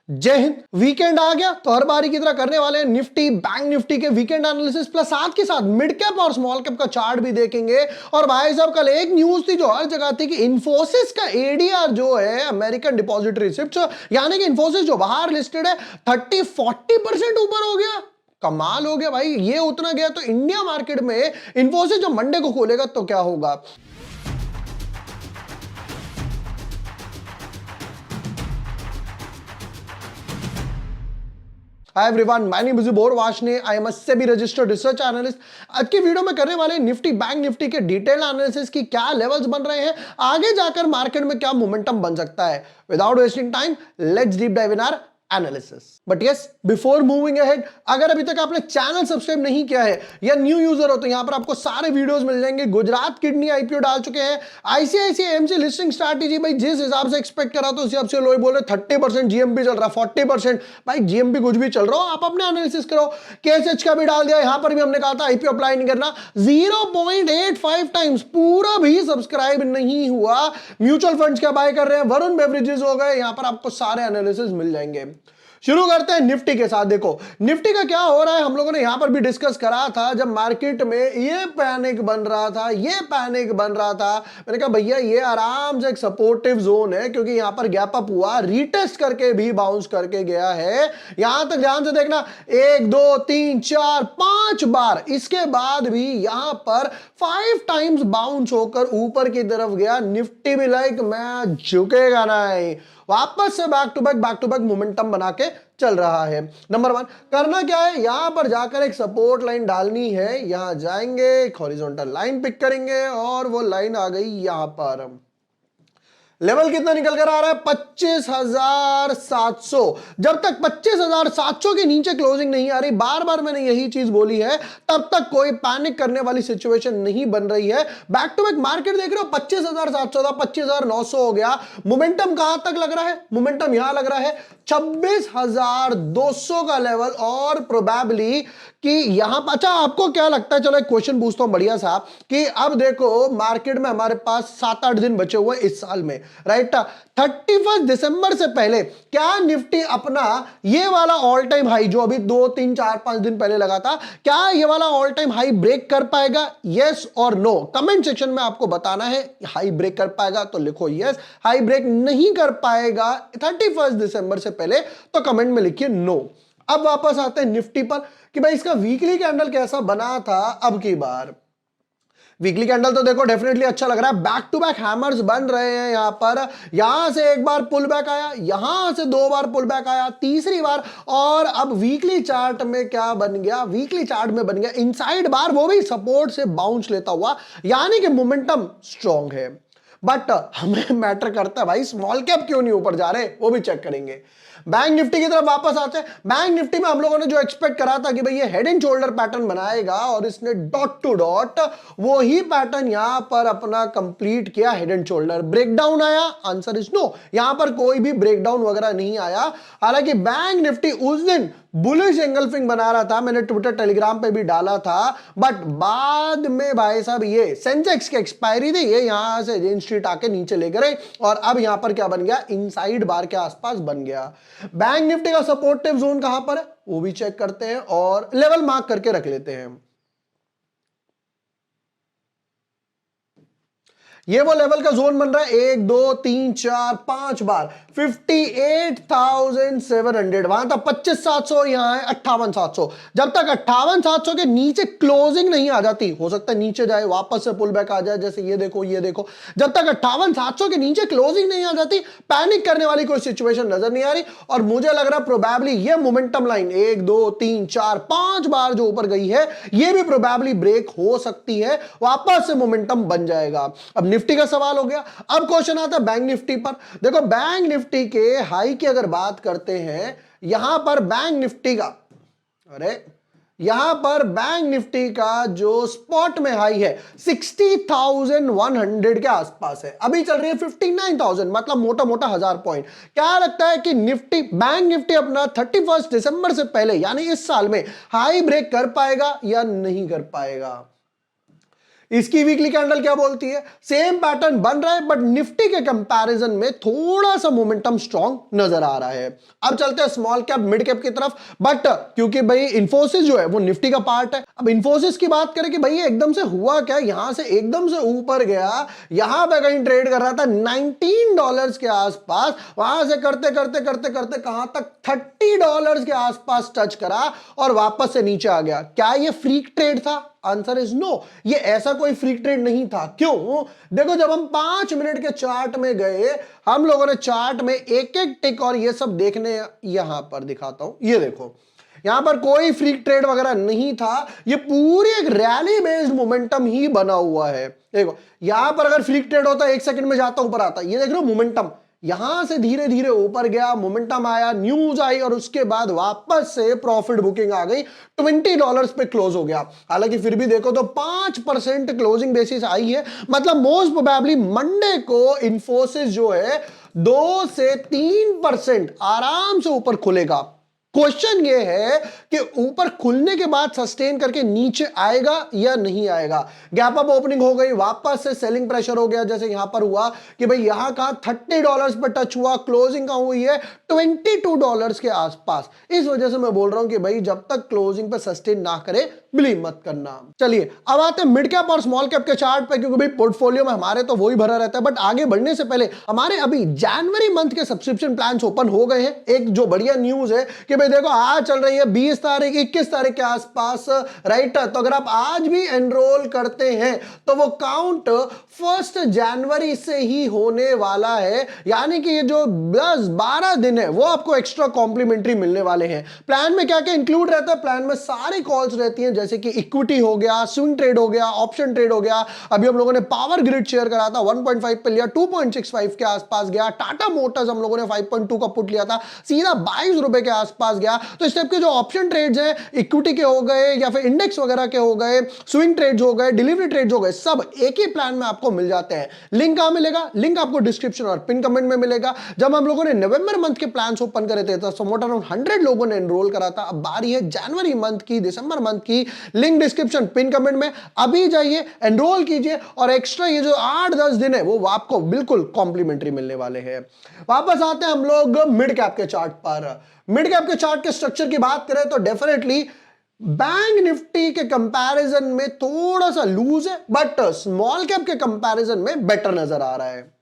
जय हिंद। वीकेंड आ गया तो हर बारी की तरह करने वाले हैं निफ्टी बैंक निफ्टी के वीकेंड एनालिसिस प्लस साथ के साथ मिड कैप और स्मॉल कैप का चार्ट भी देखेंगे। और भाई साहब कल एक न्यूज थी जो हर जगह थी कि इन्फोसिस का एडीआर जो है अमेरिकन डिपॉजिटरी रिसिप्ट यानी कि इन्फोसिस जो बाहर लिस्टेड है 30-40% ऊपर हो गया। कमाल हो गया भाई, ये उतना गया तो इंडिया मार्केट में इन्फोसिस जो मंडे को खोलेगा तो क्या होगा। Hi everyone, my name is bore Washne. I am a SEBI registered research analyst. आज की वीडियो में करने वाले निफ्टी बैंक निफ्टी के डिटेल एनालिसिस की क्या लेवल्स बन रहे हैं, आगे जाकर मार्केट में क्या मोमेंटम बन सकता है। Without wasting time let's deep dive in our analysis. But yes, before moving ahead, अगर अभी तक आपने चैनल सब्सक्राइब नहीं किया है या न्यू यूजर हो तो यहां पर आपको सारे वीडियोस मिल जाएंगे। गुजरात किडनी आईपीओ डाल चुके हैं, आईसीआईसीआई एमसी लिस्टिंग स्ट्रैटेजी भाई जिस हिसाब से एक्सपेक्ट करा तो उस हिसाब से लोग बोल रहे 30% जीएमपी चल रहा, 40%। भाई जीएमपी कुछ भी चल रहा हो, आप अपने एनालिसिस करो। केएसएच का भी डाल दिया, यहां पर भी हमने कहा था आईपीओ अप्लाई नहीं करना। 0.85 टाइम्स पूरा भी सब्सक्राइब नहीं हुआ। म्यूचुअल फंड्स क्या बाय कर रहे हैं, वरुण बेवरेजेस हो गए, यहां पर आपको सारे एनालिसिस मिल जाएंगे। शुरू करते हैं निफ्टी के साथ। देखो निफ्टी का क्या हो रहा है, हम लोगों ने यहां पर भी डिस्कस करा था जब मार्केट में ये पैनिक बन रहा था। मैंने कहा भैया ये आराम से एक सपोर्टिव जोन है, क्योंकि यहां पर गैप अप हुआ, रीटेस्ट करके भी बाउंस करके गया है। यहां तक ध्यान से देखना, 1 2 3 4 5 बार, इसके बाद भी यहां पर 5 टाइम्स बाउंस होकर ऊपर की तरफ गया। निफ्टी भी लाइक मैं झुकेगा नहीं, वापस से बैक टू बैक मोमेंटम बना के चल रहा है। नंबर 1 करना क्या है, यहां पर जाकर एक सपोर्ट लाइन डालनी है। यहां जाएंगे, एक हॉरिजॉन्टल लाइन पिक करेंगे और वो लाइन आ गई यहां पर। लेवल कितना निकल कर आ रहा है, 25,700। जब तक 25,700 के नीचे क्लोजिंग नहीं आ रही, बार बार मैंने यही चीज बोली है, तब तक कोई पैनिक करने वाली सिचुएशन नहीं बन रही है। बैक टू बैक मार्केट देख रहे हो, 25,700 था, 25,900 हो गया। मोमेंटम कहां तक लग रहा है, मोमेंटम यहां लग रहा है 26,200 का लेवल। और प्रोबेबली कि यहां पर, अच्छा आपको क्या लगता है, चलो एक क्वेश्चन पूछता हूं बढ़िया सा, कि अब देखो मार्केट में हमारे पास 7-8 दिन बचे हुए इस साल में, राइट। 31 दिसंबर से पहले क्या निफ्टी अपना ये वाला ऑल टाइम हाई जो अभी 2 3 4 5 दिन पहले लगा था, क्या ये वाला ऑल टाइम हाई ब्रेक कर पाएगा? यस और नो कमेंट सेक्शन में आपको बताना है। हाई ब्रेक कर पाएगा तो लिखो यस, हाई ब्रेक नहीं कर पाएगा 31 दिसंबर से पहले तो कमेंट में लिखिए नो। अब वापस आते हैं निफ्टी पर कि भाई इसका वीकली कैंडल कैसा बना था। अब की बार वीकली कैंडल तो देखो डेफिनेटली अच्छा लग रहा है, बैक टू बैक हैमर्स बन रहे हैं। यहां पर यहां से एक बार पुल बैक आया, यहां से 2 बार पुल बैक आया, तीसरी बार, और अब वीकली चार्ट में क्या बन गया, वीकली चार्ट में बन गया इनसाइड बार, वो भी सपोर्ट से बाउंस लेता हुआ, यानी कि मोमेंटम स्ट्रॉन्ग है। बट हमें मैटर करता है भाई स्मॉल कैप क्यों नहीं ऊपर जा रहे, वो भी चेक करेंगे। बैंक निफ्टी की तरफ वापस आते हैं। बैंक निफ्टी में हम लोगों ने जो एक्सपेक्ट करा था कि भाई ये हेड एंड शोल्डर पैटर्न बनाएगा, और इसने डॉट टू डॉट वो ही पैटर्न यहां पर अपना कंप्लीट किया। हेड एंड शोल्डर ब्रेकडाउन आया, आंसर इज नो, यहां पर कोई भी ब्रेकडाउन वगैरह नहीं आया। हालांकि बैंक निफ्टी उस दिन बुलिश एंगल्फिंग बना रहा था, मैंने ट्विटर टेलीग्राम पे भी डाला था, बट बाद में भाई साहब ये सेंसेक्स की एक्सपायरी थी, ये यहां से रेंज स्ट्रीट आके नीचे ले गए, और अब यहां पर क्या बन गया, इनसाइड बार के आसपास बन गया। बैंक निफ्टी का सपोर्टिव जोन कहां पर है वो भी चेक करते हैं और लेवल मार्क करके रख लेते हैं। ये वो लेवल का जोन बन रहा है, 1 2 3 4 5 बार 58,700, वहां था 25,700, यहां है 58,700। जब तक 58,700 के नीचे क्लोजिंग नहीं आ जाती, हो सकता है नीचे जाए वापस से पुल बैक आ जाए, जैसे ये देखो ये देखो, जब तक 58,700 के नीचे क्लोजिंग नहीं आ जाती, पैनिक करने वाली कोई सिचुएशन नजर नहीं आ रही। और मुझे लग रहा है प्रोबेबली ये मोमेंटम लाइन 1 2 3 4 5 बार जो ऊपर गई है, ये भी प्रोबेबली ब्रेक हो सकती है, वापस से मोमेंटम बन जाएगा। अब निफ्टी का सवाल हो गया, अब क्वेश्चन आता है बैंक निफ्टी पर। देखो बैंक निफ्टी के हाई की अगर बात करते हैं, यहां पर बैंक निफ्टी का, अरे यहां पर बैंक निफ्टी का जो स्पॉट में हाई है 60,100 के आसपास है, अभी चल रही है 59,000, मतलब मोटा मोटा 1000 पॉइंट। क्या लगता है कि निफ्टी, बैंक निफ्टी अपना 31 दिसंबर से पहले यानी इस साल में हाई ब्रेक कर पाएगा या नहीं कर पाएगा? इसकी वीकली कैंडल क्या बोलती है? सेम पैटर्न बन रहा है, बट निफ्टी के कंपैरिजन में थोड़ा सा मोमेंटम स्ट्रॉन्ग नजर आ रहा है। अब चलते हैं स्मॉल कैप मिड कैप की तरफ, बट क्योंकि भाई इंफोसिस जो है वो निफ्टी का पार्ट है। अब इंफोसिस की बात करें कि भाई ये एकदम से हुआ क्या, यहां से एकदम से ऊपर गया, यहां पे कहीं ट्रेड कर रहा था $19 के आसपास, वहां से करते करते करते करते कहां तक, $30 के आसपास टच करा और वापस से नीचे आ गया। क्या ये फ्रीक ट्रेड था? आंसर इज नो, ये ऐसा कोई फ्रीक ट्रेड नहीं था। क्यों? देखो, जब हम 5 मिनट के चार्ट में गए, हम लोगों ने चार्ट में एक एक टिक और ये सब देखने, यहां पर दिखाता हूं, ये देखो, यहां पर कोई फ्रीक ट्रेड वगैरह नहीं था, ये पूरी एक रैली बेस्ड मोमेंटम ही बना हुआ है। देखो, यहां पर अगर फ्रीक ट्रेड होता, 1 सेकंड में जाता ऊपर आता, ये देख रहे हो मोमेंटम, यहां से धीरे धीरे ऊपर गया, मोमेंटम आया, न्यूज आई और उसके बाद वापस से प्रॉफिट बुकिंग आ गई, $20 पे क्लोज हो गया। हालांकि फिर भी देखो तो 5% क्लोजिंग बेसिस आई है, मतलब मोस्ट प्रोबेबली मंडे को इंफोसिस जो है 2 से 3% आराम से ऊपर खुलेगा। क्वेश्चन ये है कि ऊपर खुलने के बाद सस्टेन करके नीचे आएगा या नहीं आएगा। गैप अप ओपनिंग हो गई, वापस से सेलिंग प्रेशर हो गया, जैसे यहां पर हुआ कि भाई यहां का $30 पर टच हुआ, क्लोजिंग का हुई है $22 के आसपास। इस वजह से मैं बोल रहा हूं कि भाई जब तक क्लोजिंग पे सस्टेन ना करे बिलीव मत करना। चलिए अब आते हैं मिड कैप और स्मॉल कैप के चार्ट पे, क्योंकि भाई पोर्टफोलियो में हमारे तो वही भरा रहता है। बट आगे बढ़ने से पहले हमारे अभी जनवरी मंथ के सब्सक्रिप्शन प्लान्स ओपन हो गए हैं। एक जो बढ़िया न्यूज है कि भाई देखो, आज चल रही है 20 तारीख 21 तारीख के आसपास, राइट? तो अगर आप आज भी एनरोल करते हैं तो वो काउंट 1 जनवरी से ही होने वाला है, यानी कि ये जो 10-12 दिन है वो आपको एक्स्ट्रा कॉम्प्लीमेंट्री मिलने वाले हैं। प्लान में क्या क्या इंक्लूड रहता है? प्लान में सारी कॉल्स रहती हैं, जैसे कि इक्विटी हो गया, स्विंग ट्रेड हो गया, ऑप्शन ट्रेड हो गया। अभी हम लोगों ने पावर ग्रिड शेयर करा था, 1.5 पे लिया, 2.65 के आसपास गया। टाटा मोटर्स हम लोगों ने 5.2 का पुट लिया था, सीधा ₹22 के आसपास गया। तो इस टाइप के जो ऑप्शन ट्रेड्स हैं, इक्विटी के हो गए या फिर इंडेक्स वगैरह के हो गए, स्विंग ट्रेड्स हो गए, डिलीवरी ट्रेड्स हो गए, सब एक ही प्लान में आपको मिल जाते हैं। लिंक कहां मिलेगा? लिंक आपको डिस्क्रिप्शन और पिन कमेंट में मिलेगा। जब हम लोगों ने नवंबर मंथ के प्लान्स ओपन करे थे तो समोट अराउंड 100 लोगों ने एनरोल करा था। अब बारी है जनवरी मंथ की, दिसंबर मंथ की। लिंक डिस्क्रिप्शन, पिन कमेंट में। अभी जाइए, एनरोल कीजिए और एक्स्ट्रा ये जो 8-10 दिन है वो आपको बिल्कुल कॉम्प्लीमेंट्री मिलने वाले हैं। वापस आते हैं हम लोग मिड कैप के चार्ट पर। मिड कैप के चार्ट के स्ट्रक्चर की बात करें तो डेफिनेटली बैंक निफ्टी के कंपैरिजन में थोड़ा सा लूज है, बट स्मॉल कैप के कंपैरिजन में बेटर नजर आ रहा है।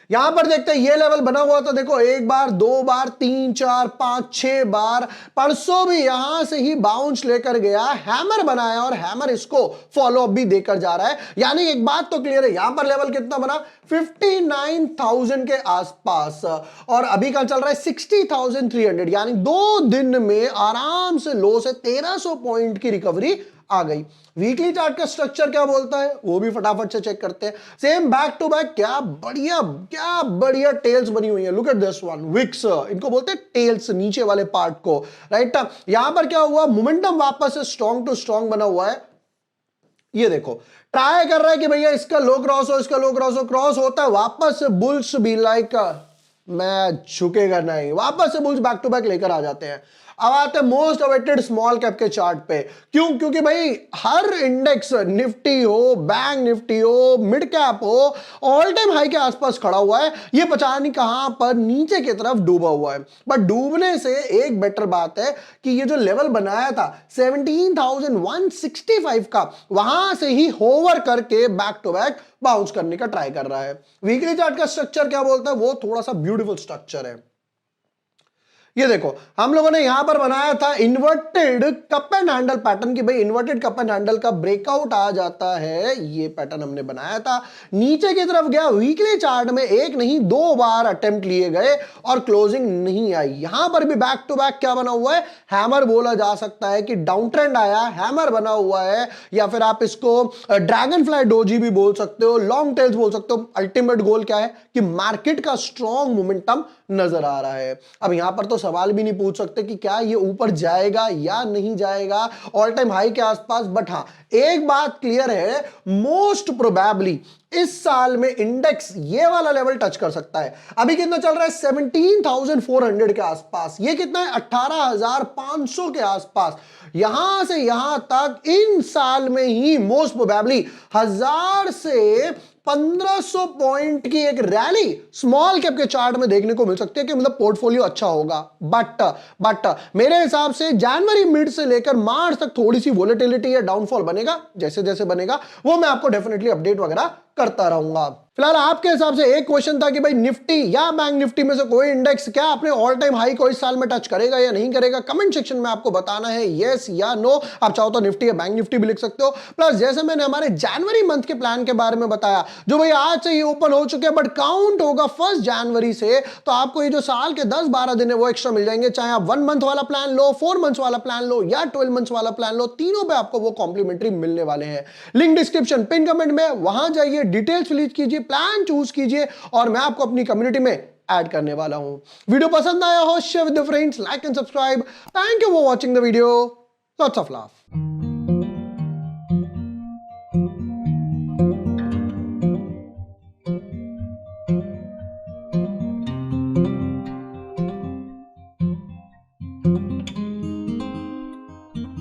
यहां पर देखते हैं, ये लेवल बना हुआ था, देखो 1 बार, 2 बार, 3, 4, 5, 6 बार। परसों भी यहां से ही बाउंस लेकर गया, हैमर बनाया और हैमर इसको फॉलो अप भी देकर जा रहा है। यानी एक बात तो क्लियर है, यहां पर लेवल कितना बना? 59,000 के आसपास, और अभी का चल रहा है 60,300, यानी 2 दिन में आराम से लो से 1300 पॉइंट की रिकवरी आ गई। वीकली चार्ट का स्ट्रक्चर क्या बोलता है वो भी फटाफट से चेक करते हैं। सेम बैक टू बैक, क्या बढ़िया टेल्स बनी हुई है। Look at this one, wicks, इनको बोलते हैं टेल्स, नीचे वाले पार्ट को, राइट? यहां पर क्या हुआ? मोमेंटम वापस से स्ट्रॉन्ग टू स्ट्रॉन्ग बना हुआ है। ये देखो, ट्राई कर रहा है कि भैया इसका लो क्रॉस हो, इसका लो क्रॉस हो, क्रॉस होता है, वापस से बुल्स भी लाइक मैं झुकेगा नहीं, वापस से बुल्स बैक टू बैक लेकर आ जाते हैं। अब आते हैं मोस्ट अवेटेड स्मॉल कैप के चार्ट पे। क्यों? क्योंकि भाई हर इंडेक्स, निफ्टी हो, बैंक निफ्टी हो, मिड कैप हो, ऑल टाइम हाई के आसपास खड़ा हुआ है। ये पता नहीं कहां पर नीचे की तरफ डूबा हुआ है। बट डूबने से एक बेटर बात है कि ये जो लेवल बनाया था 17,165 का, वहां से ही होवर करके बैक टू बैक बाउंस करने का ट्राई कर रहा है। वीकली चार्ट का स्ट्रक्चर क्या बोलता है? वो थोड़ा सा ब्यूटीफुल स्ट्रक्चर है। ये देखो, हम लोगों ने यहां पर बनाया था inverted cup and handle pattern की, भाई इन्वर्टेड कप एंड हैंडल का ब्रेकआउट आ जाता है, ये पैटर्न हमने बनाया था। नीचे की तरफ गया, वीकली चार्ट में एक नहीं 2 बार अटेम्प्ट लिए गए और क्लोजिंग नहीं आई। यहां पर भी बैक टू बैक क्या बना हुआ है? हैमर बोला जा सकता है कि डाउन ट्रेंड आया, हैमर बना हुआ है, या फिर आप इसको ड्रैगन फ्लाई डोजी भी बोल सकते हो, लॉन्ग टेल्स बोल सकते हो। अल्टीमेट गोल क्या है कि मार्केट का स्ट्रॉन्ग मोमेंटम नजर आ रहा है। अब यहां पर तो सवाल भी नहीं पूछ सकते कि क्या ये ऊपर जाएगा या नहीं जाएगा ऑल टाइम हाई के आसपास। बट हाँ, एक बात क्लियर है, मोस्ट प्रोबेबली इस साल में इंडेक्स ये वाला लेवल टच कर सकता है। अभी कितना चल रहा है? 17,400 के आसपास। ये कितना है? 18,500 के आसपास। यहां से यहां तक इन साल में ही मोस्ट प्रोबेबली 1000 से 1500 पॉइंट की एक रैली स्मॉल कैप के चार्ट में देखने को मिल सकती है कि मतलब पोर्टफोलियो अच्छा होगा। बट मेरे हिसाब से जनवरी मिड से लेकर मार्च तक थोड़ी सी वोलेटिलिटी या डाउनफॉल बनेगा। जैसे जैसे बनेगा वो मैं आपको डेफिनेटली अपडेट वगैरह करता रहूंगा। फिलहाल आपके हिसाब से एक क्वेश्चन था कि भाई निफ्टी या बैंक निफ्टी में से कोई इंडेक्स क्या अपने ऑल टाइम हाई को इस साल में टच करेगा या नहीं करेगा? कमेंट सेक्शन में आपको बताना है यस या नो। आप चाहो तो निफ्टी या बैंक निफ्टी भी लिख सकते हो। प्लस जैसे मैंने हमारे जनवरी मंथ के प्लान के बारे में बताया, जो भाई आज से ये ओपन हो चुके हैं बट काउंट होगा 1 जनवरी से, तो आपको ये जो साल के 10-12 दिन है वो एक्स्ट्रा मिल जाएंगे। चाहे आप 1 मंथ वाला प्लान लो, 4 मंथ्स वाला प्लान लो या 12 मंथ्स वाला प्लान लो, तीनों पे आपको वो कॉम्प्लीमेंट्री मिलने वाले हैं। लिंक डिस्क्रिप्शन, पिन कमेंट में, वहां जाइए, डिटेल्स फिल कीजिए, प्लान चूज कीजिए और मैं आपको अपनी कम्युनिटी में ऐड करने वाला हूं। वीडियो पसंद आया हो, share with friends, like and subscribe. Thank you for watching the video. Lots of love.